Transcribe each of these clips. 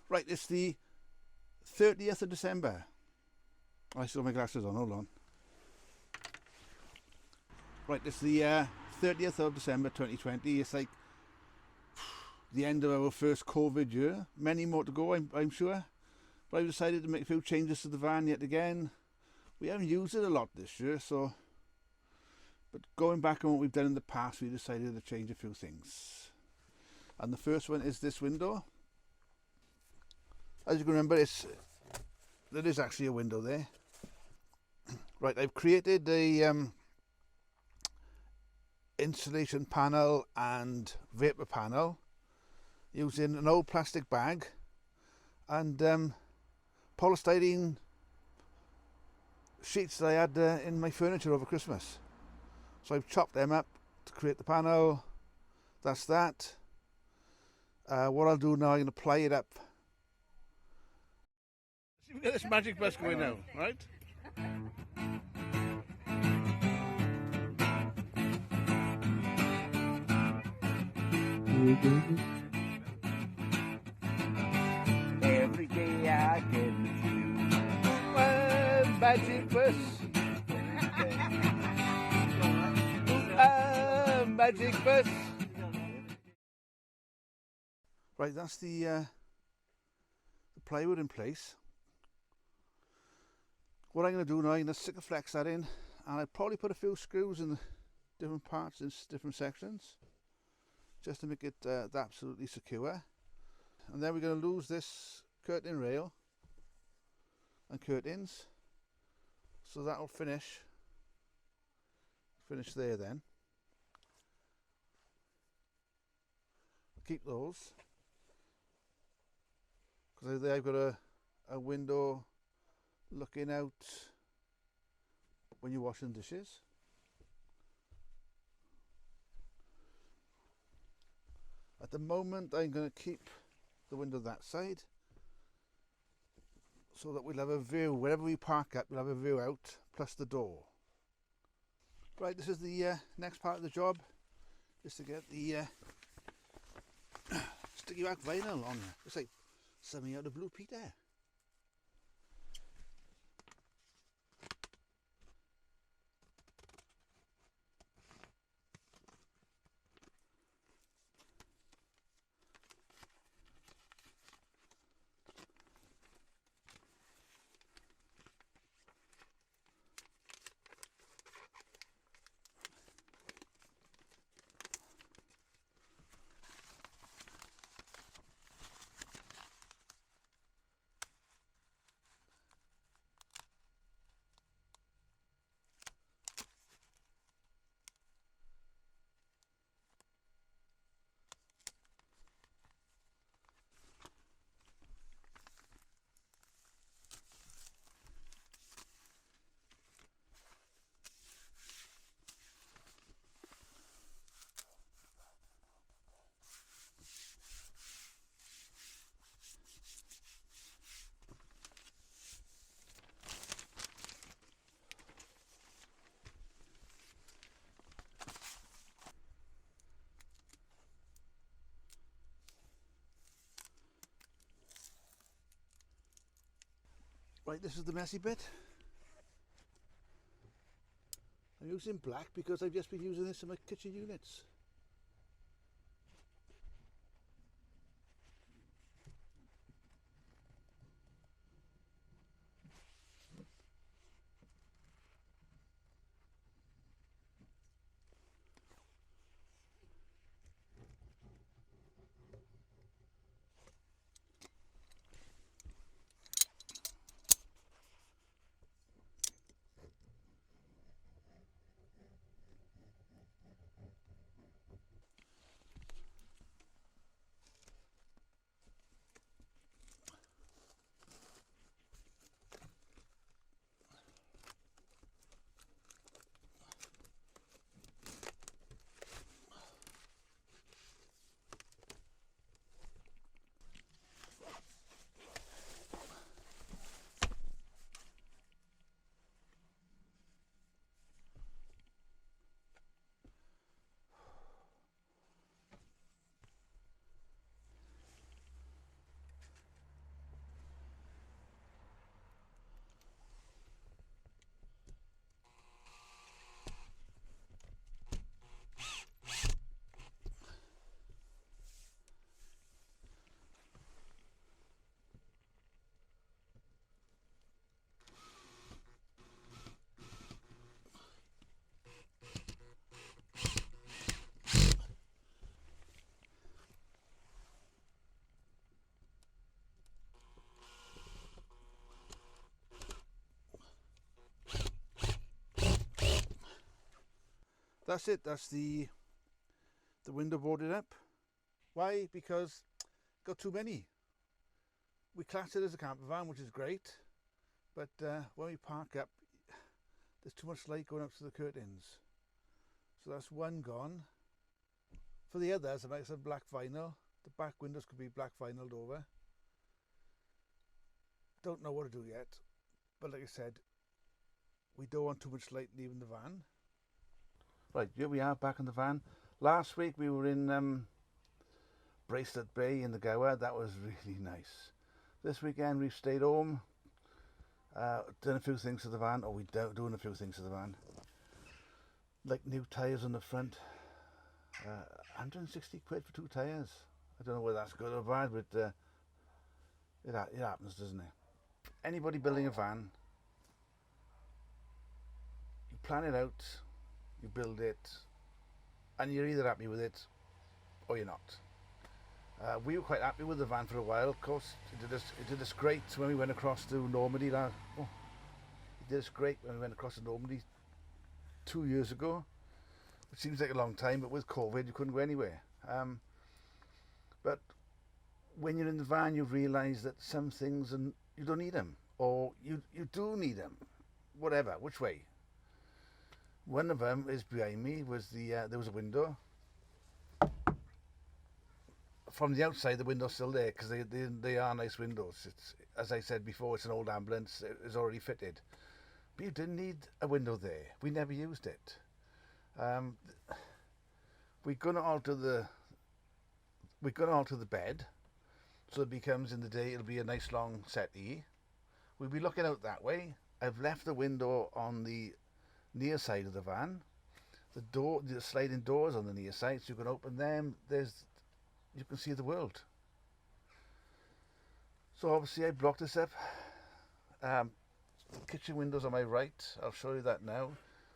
Right, it's the 30th of December. I still have my glasses on, hold on. Right, it's the 30th of December 2020. It's like the end of our first COVID year. Many more to go, I'm sure. But I've decided to make a few changes to the van yet again. We haven't used it a lot this year, so... But going back on what we've done in the past, we decided to change a few things. And the first one is this window. As you can remember, there is actually a window there. Right, I've created a insulation panel and vapor panel using an old plastic bag and polystyrene sheets that I had in my furniture over Christmas. So I've chopped them up to create the panel. That's that. What I'll do now, I'm going to apply it up. See if we get this magic bus going now, right? Every day I get with you. One magic bus. Magic bus. Right, that's the plywood in place. What I'm going to do now, I'm going to stick a flex that in, and I'll probably put a few screws in the different parts, in different sections, just to make it absolutely secure. And then we're going to lose this curtain rail and curtains, so that will finish there then. Keep those, because there I've got a window looking out when you're washing dishes. At the moment I'm going to keep the window that side so that we'll have a view, wherever we park up we'll have a view out, plus the door. Right, this is the next part of the job, is to get the sticky back vinyl on. It's like something out of Blue Peter. Right, this is the messy bit. I'm using black because I've just been using this in my kitchen units. that's it. That's the window boarded up. Why? Because got too many. We class it as a camper van, which is great, but when we park up, there's too much light going up to the curtains. So that's one gone. For the others, I might have black vinyl. The back windows could be black vinyled over. Don't know what to do yet, but like I said, we don't want too much light leaving the van. Right, here we are back in the van. Last week we were in Bracelet Bay in the Gower. That was really nice. This weekend we've stayed home, done a few things to the van, or we're doing a few things to the van. Like new tyres on the front. 160 quid for 2 tyres. I don't know whether that's good or bad, but it happens, doesn't it? Anybody building a van, you plan it out, you build it, and you're either happy with it or you're not. We were quite happy with the van for a while. Of course, it did us great when we went across to Normandy. It did us great when we went across to Normandy 2 years ago. It seems like a long time, but with COVID, you couldn't go anywhere. But when you're in the van, you realise that some things you don't need them, or you do need them, whatever, which way. One of them is behind me. There was a window. From the outside, the window's still there because they are nice windows. It's, as I said before, it's an old ambulance. It was already fitted, but you didn't need a window there. We never used it. We're gonna alter the bed, so it becomes, in the day, it'll be a nice long settee. We'll be looking out that way. I've left the window on the near side of the van. The sliding doors on the near side, so you can open them. You can see the world. So obviously I blocked this up. The kitchen windows on my right. I'll show you that now.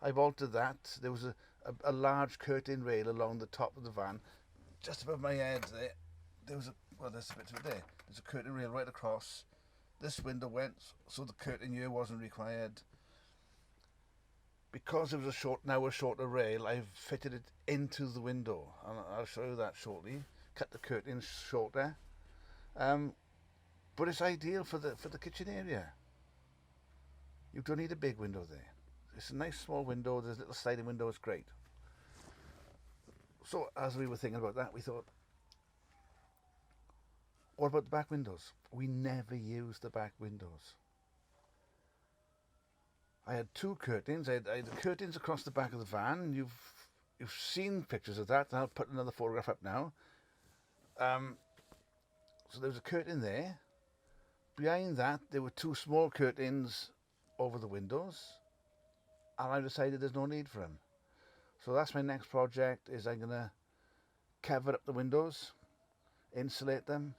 I've altered that. There was a large curtain rail along the top of the van, just above my head there. There's a bit to it there. There's a curtain rail right across. This window went, so the curtain here wasn't required. Because it was a shorter rail, I've fitted it into the window, and I'll show you that shortly. Cut the curtains shorter, but it's ideal for the kitchen area. You don't need a big window there. It's a nice small window. There's a little sliding window. It's great. So as we were thinking about that, we thought, what about the back windows? We never use the back windows. I had 2 curtains. I had the curtains across the back of the van. You've seen pictures of that. I'll put another photograph up now. So there was a curtain there. Behind that, there were 2 small curtains over the windows, and I decided there's no need for them. So that's my next project. Is I'm gonna cover up the windows, insulate them.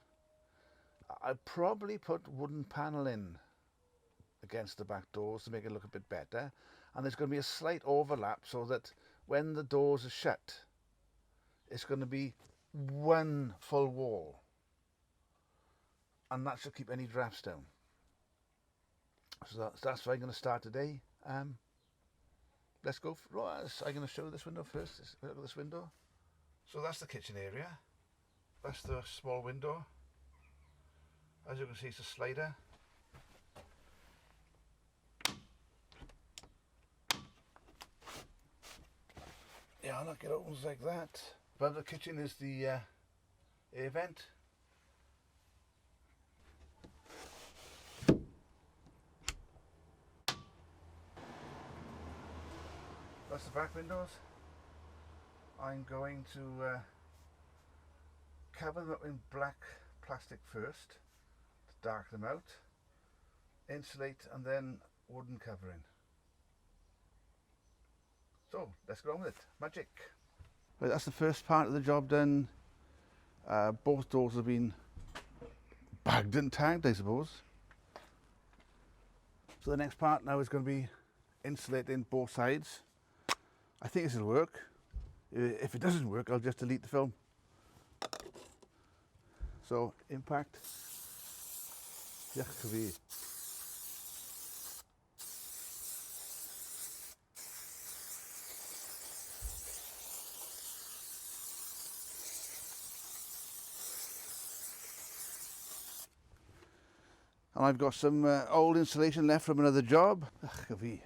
I'll probably put wooden paneling against the back doors to make it look a bit better, and there's going to be a slight overlap so that when the doors are shut, it's going to be one full wall, and that should keep any drafts down. So that's what I'm going to start today. Let's go. I'm going to show this window first. Look at this window. So that's the kitchen area. That's the small window. As you can see, it's a slider. Yeah, look, it opens like that. Above the kitchen is the air vent. That's the back windows. I'm going to cover them up in black plastic first to darken them out, insulate, and then wooden covering. So let's get on with it. Magic. Right, that's the first part of the job done. Both doors have been bagged and tagged, I suppose. So the next part now is going to be insulating both sides. I think this will work. If it doesn't work, I'll just delete the film. So, impact. Yakkewie. And I've got some old insulation left from another job. Ugh,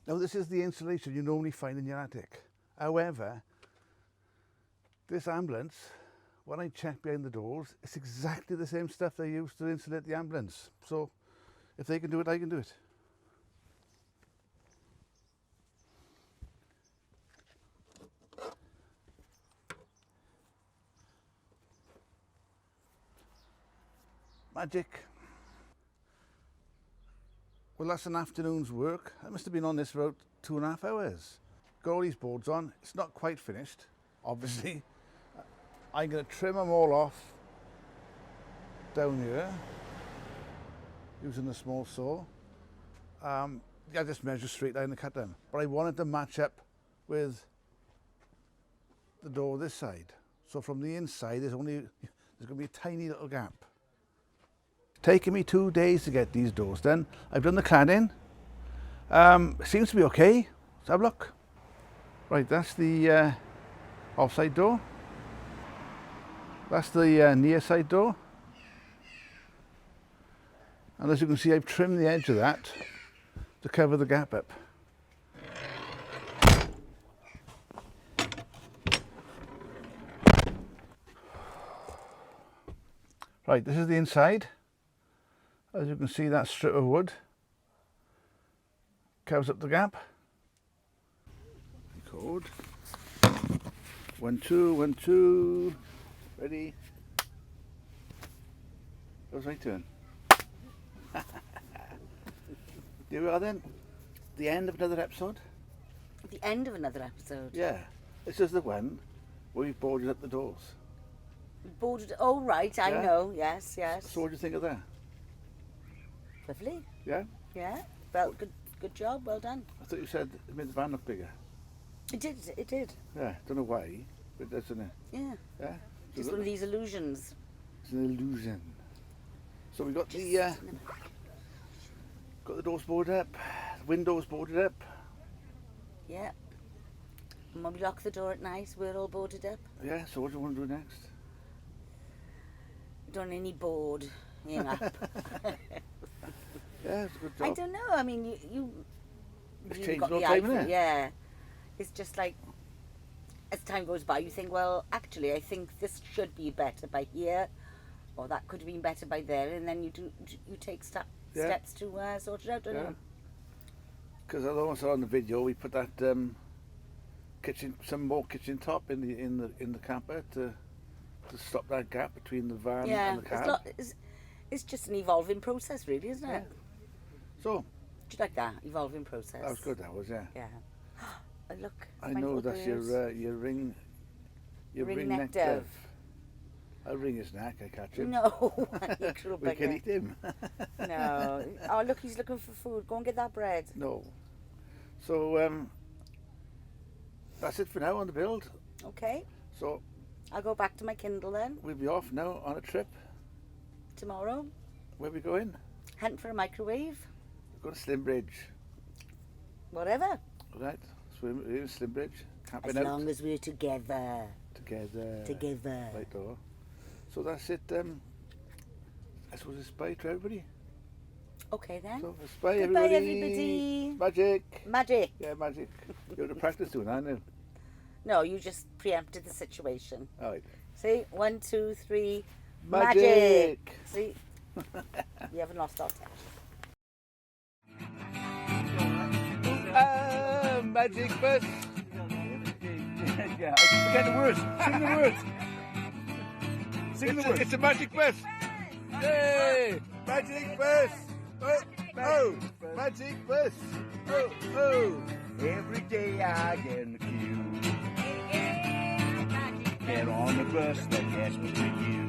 now this is the insulation you normally find in your attic. However, this ambulance, when I check behind the doors, it's exactly the same stuff they used to insulate the ambulance. So if they can do it, I can do it. Magic. Well, that's an afternoon's work. I must have been on this for about 2.5 hours. Got all these boards on. It's not quite finished, obviously. I'm going to trim them all off down here using a small saw. I just measure straight line and cut them. But I wanted to match up with the door this side. So from the inside, there's going to be a tiny little gap. Taking me 2 days to get these doors done. I've done the cladding. Seems to be okay. Let's have a look. Right, that's the offside door. That's the near side door. And as you can see, I've trimmed the edge of that to cover the gap up. Right, this is the inside. As you can see, that strip of wood covers up the gap. Code 1 2 1 2. Ready? That was my turn. Here we are then. The end of another episode. The end of another episode. Yeah, this is the one where we've boarded up the doors. Boarded. Oh right, I know. Yes, yes. So what do you think of that? Lovely. Yeah? Yeah. Well, good job. Well done. I thought you said it made the van look bigger. It did. It did. Yeah, don't know why, but that's an Yeah. yeah. Just one of these illusions. It's an illusion. So we got got the doors boarded up, the windows boarded up. Yeah. And when we lock the door at night, we're all boarded up. Yeah. So what do you want to do next? Don't any board up. Yeah, it's a good job. I don't know. I mean, you It's you've changed got all the the time, idea. innit? Yeah. It's just like, as time goes by, you think, well, actually, I think this should be better by here, or that could have been better by there, and then you take steps to sort it out, don't you? Because I saw on the video we put that some more kitchen top in the camper to stop that gap between the van and the cab. It's just an evolving process, really, isn't it? Yeah. So. Do you like that evolving process? That was good. That was, yeah. Yeah. Oh, look. I know that's your ring neck dove. I'll wring his neck. I catch him. No, we can eat him. No. Oh, look, he's looking for food. Go and get that bread. No. So that's it for now on the build. Okay. So I'll go back to my Kindle then. We'll be off now on a trip. Tomorrow. Where are we going? Hunt for a microwave. We're going to Slimbridge. Whatever. Right. Swim in Slimbridge. Camping out. As long as we're together. Together. Right, door. So that's it. I suppose it's bye to everybody. Okay then. So it's bye Goodbye, everybody. everybody. Magic. Yeah, magic. You have to practice doing that now. No, you just preempted the situation. All right. See, 1, 2, 3. Magic. See, we haven't lost our touch. Magic bus. Yeah, I forget the words. Sing the words. Sing the words. It's a magic bus. Hey, magic bus. Oh, magic bus. Oh. Every day I get in the queue. Get on the bus that gets me to you.